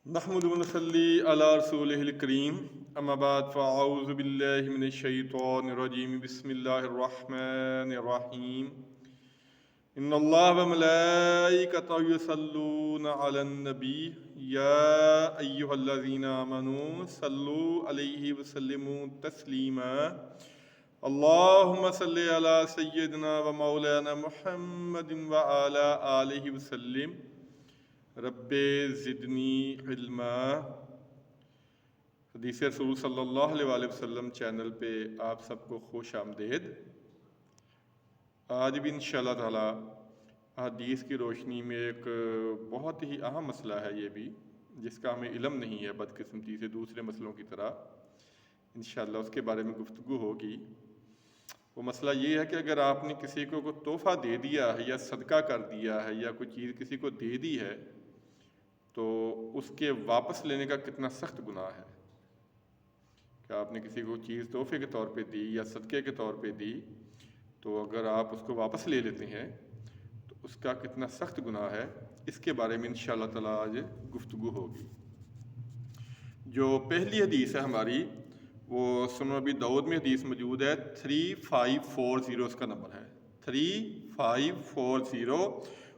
نحمد ونصلي على رسوله الكريم اما بعد فاعوذ بالله من الشيطان الرجيم بسم الله الرحمن الرحيم ان الله وملائكته يصلون على النبي يا ايها الذين امنوا صلوا عليه وسلموا تسليما اللهم صل على سيدنا ومولانا محمد وعلى آله وسلم رب زدنی علما۔ حدیث رسول صلی اللہ علیہ وآلہ وسلم چینل پہ آپ سب کو خوش آمدید۔ آج بھی انشاءاللہ تعالی حدیث کی روشنی میں ایک بہت ہی اہم مسئلہ ہے، یہ بھی جس کا ہمیں علم نہیں ہے بدقسمتی سے دوسرے مسئلوں کی طرح، انشاءاللہ اس کے بارے میں گفتگو ہوگی۔ وہ مسئلہ یہ ہے کہ اگر آپ نے کسی کو کوئی تحفہ دے دیا ہے یا صدقہ کر دیا ہے یا کوئی چیز کسی کو دے دی ہے تو اس کے واپس لینے کا کتنا سخت گناہ ہے۔ کہ آپ نے کسی کو چیز تحفے کے طور پہ دی یا صدقے کے طور پہ دی تو اگر آپ اس کو واپس لے لیتے ہیں تو اس کا کتنا سخت گناہ ہے، اس کے بارے میں انشاءاللہ تعالی آج گفتگو ہوگی۔ جو پہلی حدیث ہے ہماری وہ سنن ابی داؤد میں حدیث موجود ہے، 3540 اس کا نمبر ہے، 3540،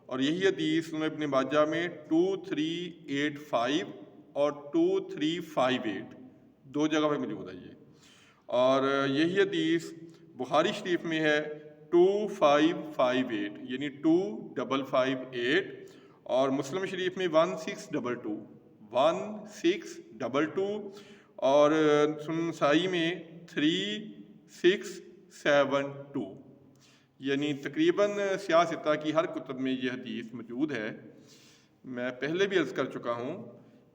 اور یہی حدیث سنن ابن ماجہ میں 2385 اور 2358 دو جگہ پہ موجود ہے یہ، اور یہی حدیث بخاری شریف میں ہے 2558 یعنی 2558، اور مسلم شریف میں 1622 اور سنن نسائی میں 3672، یعنی تقریباً سیاستہ کی ہر کتب میں یہ حدیث موجود ہے۔ میں پہلے بھی عرض کر چکا ہوں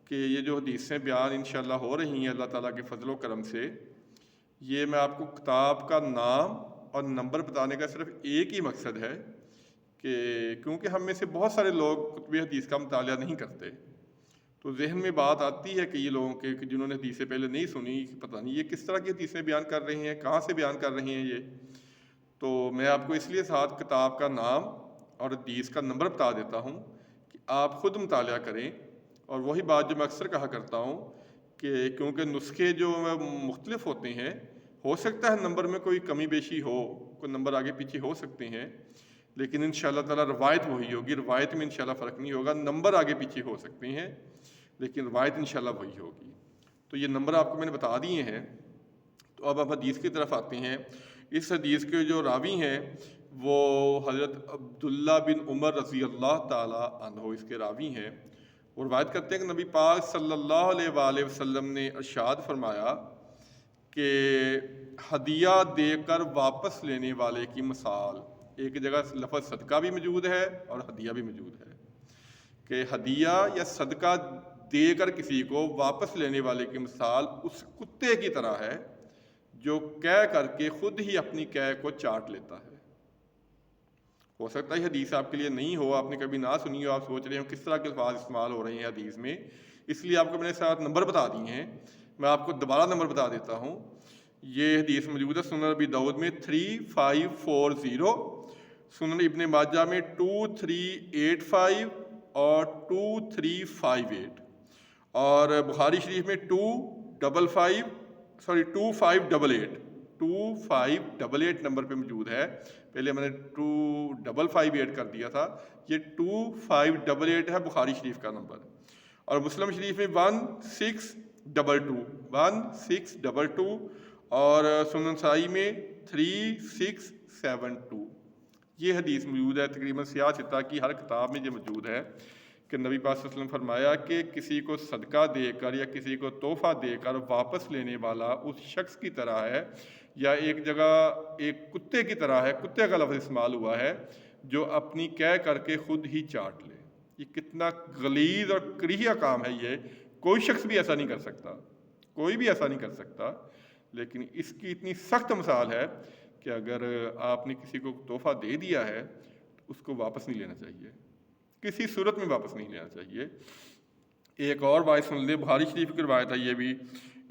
کہ یہ جو حدیثیں بیان انشاءاللہ ہو رہی ہیں اللہ تعالیٰ کے فضل و کرم سے، یہ میں آپ کو کتاب کا نام اور نمبر بتانے کا صرف ایک ہی مقصد ہے کہ کیونکہ ہم میں سے بہت سارے لوگ کتب حدیث کا مطالعہ نہیں کرتے، تو ذہن میں بات آتی ہے کہ یہ لوگوں کے کہ جنہوں نے حدیثیں پہلے نہیں سنی، پتہ نہیں یہ کس طرح کی حدیثیں بیان کر رہے ہیں، کہاں سے بیان کر رہے ہیں یہ، تو میں آپ کو اس لیے ساتھ کتاب کا نام اور حدیث کا نمبر بتا دیتا ہوں کہ آپ خود مطالعہ کریں۔ اور وہی بات جو میں اکثر کہا کرتا ہوں کہ کیونکہ نسخے جو مختلف ہوتے ہیں، ہو سکتا ہے نمبر میں کوئی کمی بیشی ہو، کوئی نمبر آگے پیچھے ہو سکتے ہیں، لیکن انشاءاللہ تعالی روایت وہی ہوگی، روایت میں انشاءاللہ فرق نہیں ہوگا، نمبر آگے پیچھے ہو سکتے ہیں لیکن روایت انشاءاللہ وہی ہوگی۔ تو یہ نمبر آپ کو میں نے بتا دیے ہیں، تو اب آپ حدیث کی طرف آتے ہیں۔ اس حدیث کے جو راوی ہیں وہ حضرت عبداللہ بن عمر رضی اللہ تعالی عنہ اس کے راوی ہیں، اور روایت کرتے ہیں کہ نبی پاک صلی اللہ علیہ وآلہ وسلم نے ارشاد فرمایا کہ ہدیہ دے کر واپس لینے والے کی مثال، ایک جگہ لفظ صدقہ بھی موجود ہے اور ہدیہ بھی موجود ہے، کہ ہدیہ یا صدقہ دے کر کسی کو واپس لینے والے کی مثال اس کتے کی طرح ہے جو قے کر کے خود ہی اپنی قے کو چاٹ لیتا ہے۔ ہو سکتا ہے حدیث آپ کے لیے نہیں ہو، آپ نے کبھی نہ سنی ہو، آپ سوچ رہے ہو کس طرح کے الفاظ استعمال ہو رہے ہیں حدیث میں، اس لیے آپ کو میں نے ساتھ نمبر بتا دیے ہیں، میں آپ کو دوبارہ نمبر بتا دیتا ہوں۔ یہ حدیث موجود ہے سنن ابی داؤد میں 3540، سنن ابن ماجہ میں 2385 اور 2358، اور بخاری شریف میں 2588 نمبر پہ موجود ہے۔ پہلے میں نے 2558 کر دیا تھا، یہ 2588 ہے بخاری شریف کا نمبر، اور مسلم شریف میں 1622 اور سنن نسائی میں 3672 یہ حدیث موجود ہے۔ تقریباً سیاہ ستہ کی ہر کتاب میں یہ موجود ہے کہ نبی پاک صلی اللہ علیہ وسلم فرمایا کہ کسی کو صدقہ دے کر یا کسی کو تحفہ دے کر واپس لینے والا اس شخص کی طرح ہے، یا ایک جگہ ایک کتے کی طرح ہے، کتے کا لفظ استعمال ہوا ہے، جو اپنی قے کر کے خود ہی چاٹ لے۔ یہ کتنا غلیظ اور کریہہ کام ہے، یہ کوئی شخص بھی ایسا نہیں کر سکتا، کوئی بھی ایسا نہیں کر سکتا، لیکن اس کی اتنی سخت مثال ہے کہ اگر آپ نے کسی کو تحفہ دے دیا ہے تو اس کو واپس نہیں لینا چاہیے، کسی صورت میں واپس نہیں لینا چاہیے۔ ایک اور بات سن لیں، بخاری شریف کی روایت ہے، یہ بھی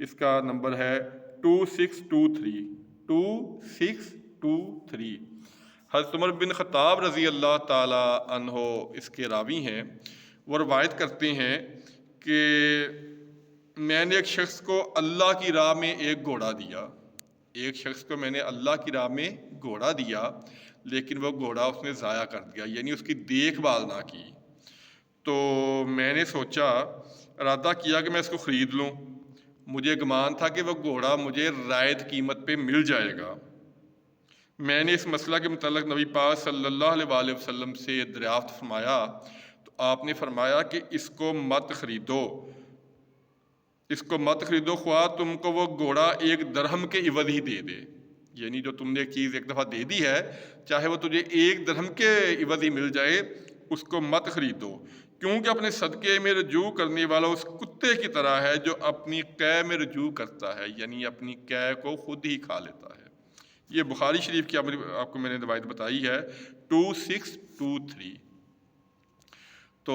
اس کا نمبر ہے 2623 حضرت عمر بن خطاب رضی اللہ تعالی عنہ اس کے راوی ہیں، وہ روایت کرتے ہیں کہ میں نے ایک شخص کو اللہ کی راہ میں ایک گھوڑا دیا، ایک شخص کو میں نے اللہ کی راہ میں گھوڑا دیا، لیکن وہ گھوڑا اس نے ضائع کر دیا، یعنی اس کی دیکھ بھال نہ کی۔ تو میں نے سوچا، ارادہ کیا کہ میں اس کو خرید لوں۔ مجھے گمان تھا کہ وہ گھوڑا مجھے رائد قیمت پہ مل جائے گا۔ میں نے اس مسئلہ کے متعلق نبی پاک صلی اللہ علیہ وآلہ وسلم سے دریافت فرمایا، تو آپ نے فرمایا کہ اس کو مت خریدو، اس کو مت خریدو، خواہ تم کو وہ گھوڑا 1 درہم کے عوض ہی دے دے، یعنی جو تم نے ایک چیز ایک دفعہ دے دی ہے، چاہے وہ تجھے 1 درہم کے عوض ہی مل جائے، اس کو مت خریدو، کیونکہ اپنے صدقے میں رجوع کرنے والا اس کتے کی طرح ہے جو اپنی قے میں رجوع کرتا ہے، یعنی اپنی قے کو خود ہی کھا لیتا ہے۔ یہ بخاری شریف کی آپ کو میں نے روایت بتائی ہے 2623۔ تو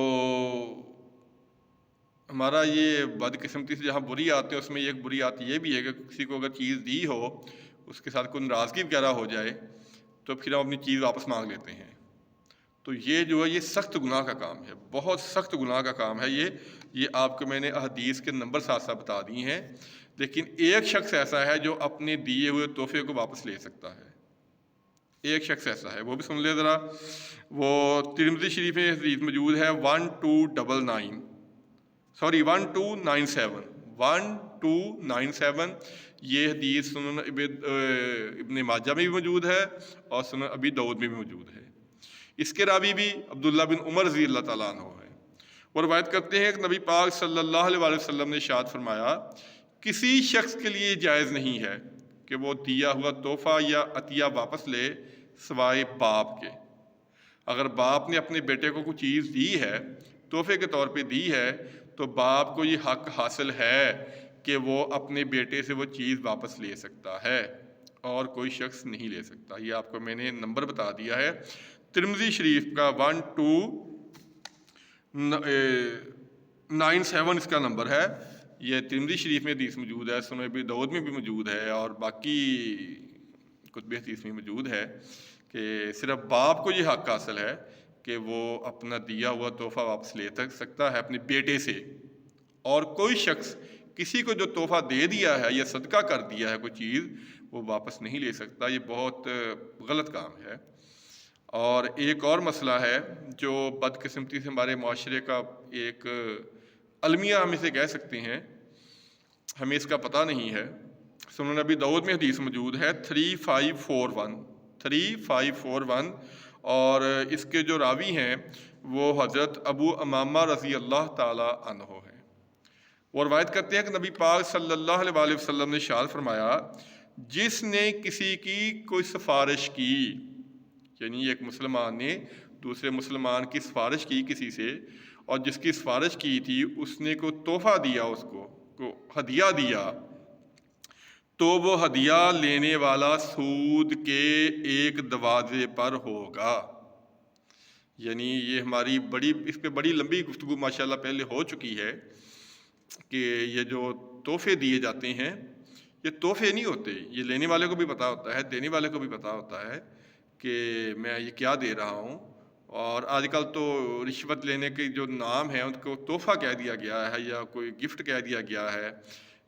ہمارا یہ بدقسمتی سے جہاں بری آتے ہیں، اس میں ایک بری آت یہ بھی ہے کہ کسی کو اگر چیز دی ہو، اس کے ساتھ کوئی ناراضگی وغیرہ ہو جائے تو پھر ہم اپنی چیز واپس مانگ لیتے ہیں۔ تو یہ جو ہے یہ سخت گناہ کا کام ہے، بہت سخت گناہ کا کام ہے یہ آپ کو میں نے احادیث کے نمبر ساتھ ساتھ بتا دی ہیں، لیکن ایک شخص ایسا ہے جو اپنے دیے ہوئے تحفے کو واپس لے سکتا ہے، ایک شخص ایسا ہے، وہ بھی سن لے ذرا۔ وہ ترمذی شریف میں حدیث موجود ہے 1297، یہ حدیث سنن ابن ماجہ میں بھی موجود ہے اور سنن ابی داؤد میں بھی موجود ہے۔ اس کے راوی بھی عبداللہ بن عمر رضی اللہ تعالیٰ عنہ ہے۔ وہ روایت کرتے ہیں کہ نبی پاک صلی اللہ علیہ وسلم نے ارشاد فرمایا، کسی شخص کے لیے جائز نہیں ہے کہ وہ دیا ہوا تحفہ یا عطیہ واپس لے سوائے باپ کے۔ اگر باپ نے اپنے بیٹے کو کوئی چیز دی ہے، تحفے کے طور پہ دی ہے، تو باپ کو یہ حق حاصل ہے کہ وہ اپنے بیٹے سے وہ چیز واپس لے سکتا ہے، اور کوئی شخص نہیں لے سکتا۔ یہ آپ کو میں نے نمبر بتا دیا ہے، ترمذی شریف کا 1297 اس کا نمبر ہے۔ یہ ترمذی شریف میں حدیث موجود ہے، سنن ابی داؤد میں بھی موجود ہے، اور باقی کتب حدیث میں موجود ہے کہ صرف باپ کو یہ حق حاصل ہے کہ وہ اپنا دیا ہوا تحفہ واپس لے سکتا ہے اپنے بیٹے سے، اور کوئی شخص کسی کو جو تحفہ دے دیا ہے یا صدقہ کر دیا ہے کوئی چیز، وہ واپس نہیں لے سکتا۔ یہ بہت غلط کام ہے۔ اور ایک اور مسئلہ ہے جو بدقسمتی سے ہمارے معاشرے کا ایک المیہ ہم اسے کہہ سکتے ہیں، ہمیں اس کا پتہ نہیں ہے۔ سنن ابی داؤد میں حدیث موجود ہے 3541، اور اس کے جو راوی ہیں وہ حضرت ابو امامہ رضی اللہ تعالی عنہ ہیں۔ وہ روایت کرتے ہیں کہ نبی پاک صلی اللہ علیہ وآلہ وسلم نے ارشاد فرمایا، جس نے کسی کی کوئی سفارش کی، یعنی ایک مسلمان نے دوسرے مسلمان کی سفارش کی کسی سے، اور جس کی سفارش کی تھی اس نے کوئی تحفہ دیا، اس کو ہدیہ دیا، تو وہ ہدیہ لینے والا سود کے ایک دروازے پر ہوگا۔ یعنی یہ ہماری اس پہ بڑی لمبی گفتگو ماشاءاللہ پہلے ہو چکی ہے کہ یہ جو تحفے دیے جاتے ہیں یہ تحفے نہیں ہوتے، یہ لینے والے کو بھی پتہ ہوتا ہے، دینے والے کو بھی پتہ ہوتا ہے کہ میں یہ کیا دے رہا ہوں۔ اور آج کل تو رشوت لینے کے جو نام ہیں ان کو تحفہ کہہ دیا گیا ہے، یا کوئی گفٹ کہہ دیا گیا ہے،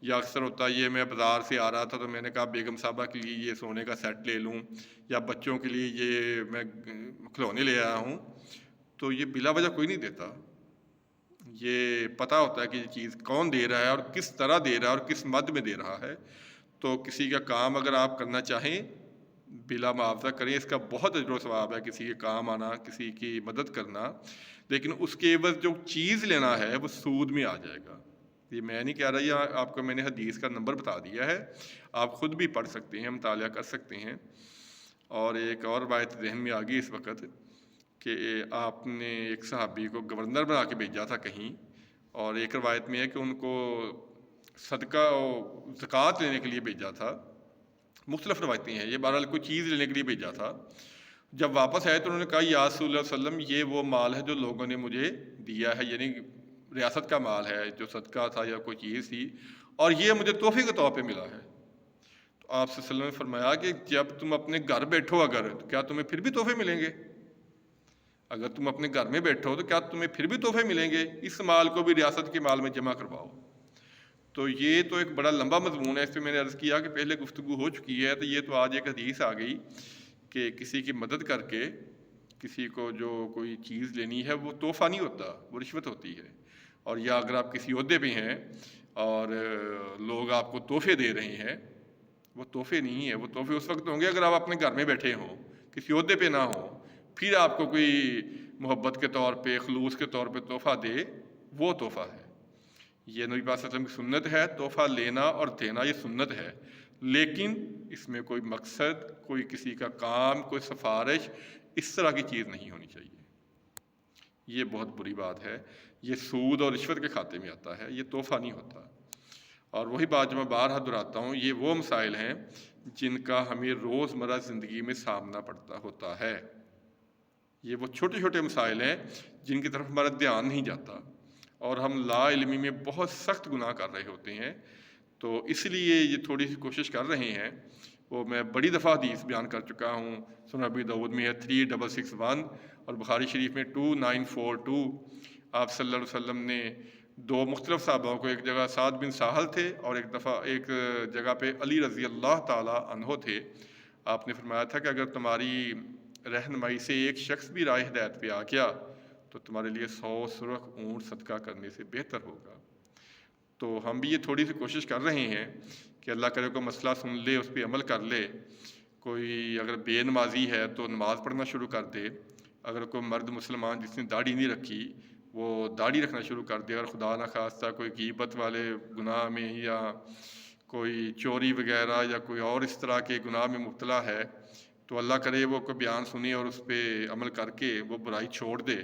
یا اکثر ہوتا ہے یہ میں بازار سے آ رہا تھا تو میں نے کہا بیگم صاحبہ کے لیے یہ سونے کا سیٹ لے لوں، یا بچوں کے لیے یہ میں کھلونے لے آیا ہوں، تو یہ بلا وجہ کوئی نہیں دیتا۔ یہ پتہ ہوتا ہے کہ یہ چیز کون دے رہا ہے اور کس طرح دے رہا ہے اور کس مد میں دے رہا ہے۔ تو کسی کا کام اگر آپ کرنا چاہیں بلا معاوضہ کریں، اس کا بہت اجر و ثواب ہے، کسی کے کام آنا، کسی کی مدد کرنا، لیکن اس کے عوض جو چیز لینا ہے وہ سود میں آ جائے گا۔ یہ میں نہیں کہہ رہا، یہ آپ کو میں نے حدیث کا نمبر بتا دیا ہے، آپ خود بھی پڑھ سکتے ہیں، مطالعہ کر سکتے ہیں۔ اور ایک اور روایت ذہن میں آ گئی اس وقت کہ آپ نے ایک صحابی کو گورنر بنا کے بھیجا تھا کہیں، اور ایک روایت میں ہے کہ ان کو صدقہ و زکوٰۃ لینے کے لیے بھیجا تھا، مختلف روایتیں ہیں، یہ بہرحال کوئی چیز لینے کے لیے بھیجا تھا۔ جب واپس آئے تو انہوں نے کہا یا رسول اللہ صلی اللہ علیہ وسلم، یہ وہ مال ہے جو لوگوں نے مجھے دیا ہے، یعنی ریاست کا مال ہے جو صدقہ تھا یا کوئی چیز تھی، اور یہ مجھے تحفے کے طور پہ ملا ہے۔ تو آپ صلی اللہ علیہ وسلم نے فرمایا کہ جب تم اپنے گھر بیٹھو اگر، تو کیا تمہیں پھر بھی تحفے ملیں گے؟ اگر تم اپنے گھر میں بیٹھو تو کیا تمہیں پھر بھی تحفے ملیں گے؟ اس مال کو بھی ریاست کے مال میں جمع کرواؤ۔ تو یہ تو ایک بڑا لمبا مضمون ہے، اس پہ میں نے عرض کیا کہ پہلے گفتگو ہو چکی ہے، تو یہ تو آج ایک حدیث آ گئی کہ کسی کی مدد کر کے کسی کو جو کوئی چیز لینی ہے وہ تحفہ نہیں ہوتا، وہ رشوت ہوتی ہے۔ اور یا اگر آپ کسی عہدے پہ ہیں اور لوگ آپ کو تحفے دے رہے ہیں، وہ تحفے نہیں ہیں، وہ تحفے اس وقت ہوں گے اگر آپ اپنے گھر میں بیٹھے ہوں، کسی عہدے پہ نہ ہوں، پھر آپ کو کوئی محبت کے طور پہ، خلوص کے طور پہ تحفہ دے، وہ تحفہ ہے۔ یہ نبی پاک صلی اللہ علیہ وسلم کی سنت ہے، تحفہ لینا اور دینا یہ سنت ہے، لیکن اس میں کوئی مقصد، کوئی کسی کا کام، کوئی سفارش، اس طرح کی چیز نہیں ہونی چاہیے۔ یہ بہت بری بات ہے، یہ سود اور رشوت کے کھاتے میں آتا ہے، یہ تحفہ نہیں ہوتا۔ اور وہی بات جو میں بارہا دہراتا ہوں، یہ وہ مسائل ہیں جن کا ہمیں روزمرہ زندگی میں سامنا ہوتا ہے۔ یہ وہ چھوٹے چھوٹے مسائل ہیں جن کی طرف ہمارا دھیان نہیں جاتا، اور ہم لا علمی میں بہت سخت گناہ کر رہے ہوتے ہیں۔ تو اس لیے یہ تھوڑی سی کوشش کر رہے ہیں، وہ میں بڑی دفعہ حدیث بیان کر چکا ہوں، سنن ابی داؤد میں ہے 3661 اور بخاری شریف میں 2942۔ آپ صلی اللہ علیہ وسلم نے دو مختلف صحابوں کو، ایک جگہ سعد بن ساہل تھے اور ایک جگہ پہ علی رضی اللہ تعالیٰ عنہ تھے۔ آپ نے فرمایا تھا کہ اگر تمہاری رہنمائی سے ایک شخص بھی راہ ہدایت پہ آ گیا تو تمہارے لیے 100 سرخ اونٹ صدقہ کرنے سے بہتر ہوگا۔ تو ہم بھی یہ تھوڑی سی کوشش کر رہے ہیں کہ اللہ کرے کوئی مسئلہ سن لے، اس پہ عمل کر لے۔ کوئی اگر بے نمازی ہے تو نماز پڑھنا شروع کر دے، اگر کوئی مرد مسلمان جس نے داڑھی نہیں رکھی وہ داڑھی رکھنا شروع کر دے، اور خدا نخواستہ کوئی غیبت والے گناہ میں یا کوئی چوری وغیرہ یا کوئی اور اس طرح کے گناہ میں مبتلا ہے، تو اللہ کرے وہ کوئی بیان سنے اور اس پہ عمل کر کے وہ برائی چھوڑ دے،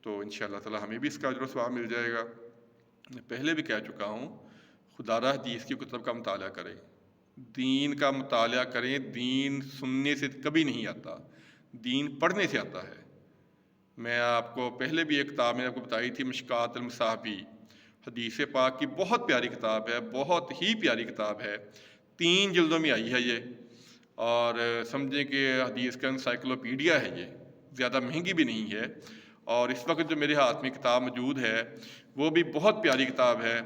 تو انشاءاللہ تعالی ہمیں بھی اس کا اجر و ثواب مل جائے گا۔ میں پہلے بھی کہہ چکا ہوں، خدا را حدیث کی کتب کا مطالعہ کریں، دین کا مطالعہ کریں۔ دین سننے سے کبھی نہیں آتا، دین پڑھنے سے آتا ہے۔ میں آپ کو پہلے بھی ایک کتاب میں نے آپ کو بتائی تھی، مشکات المصابیح، حدیث پاک کی بہت پیاری کتاب ہے، بہت ہی پیاری کتاب ہے، 3 جلدوں میں آئی ہے یہ، اور سمجھیں کہ حدیث کا انسائکلوپیڈیا ہے یہ، زیادہ مہنگی بھی نہیں ہے۔ اور اس وقت جو میرے ہاتھ میں کتاب موجود ہے وہ بھی بہت پیاری کتاب ہے،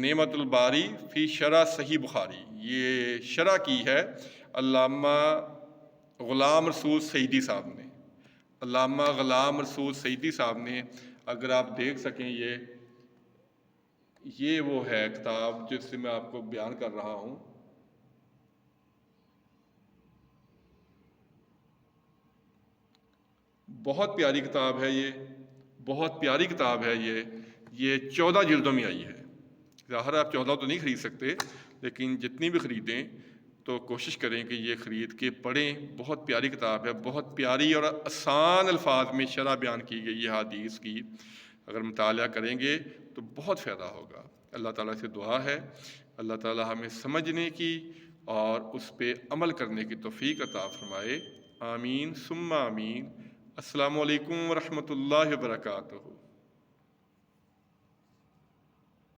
نعمت الباری فی شرح صحیح بخاری۔ یہ شرح کی ہے علامہ غلام رسول سعیدی صاحب نے، علامہ غلام رسول سعیدی صاحب نے۔ اگر آپ دیکھ سکیں یہ وہ ہے کتاب جس سے میں آپ کو بیان کر رہا ہوں۔ بہت پیاری کتاب ہے یہ، بہت پیاری کتاب ہے یہ 14 جلدوں میں آئی ہے۔ ظاہر آپ 14 تو نہیں خرید سکتے، لیکن جتنی بھی خریدیں تو کوشش کریں کہ یہ خرید کے پڑھیں۔ بہت پیاری کتاب ہے، بہت پیاری اور آسان الفاظ میں شرح بیان کی گئی ہے حدیث کی۔ اگر مطالعہ کریں گے تو بہت فائدہ ہوگا۔ اللہ تعالیٰ سے دعا ہے اللہ تعالیٰ ہمیں سمجھنے کی اور اس پہ عمل کرنے کی توفیق عطا فرمائے۔ آمین ثم آمین۔ السلام علیکم ورحمۃ اللہ وبرکاتہ۔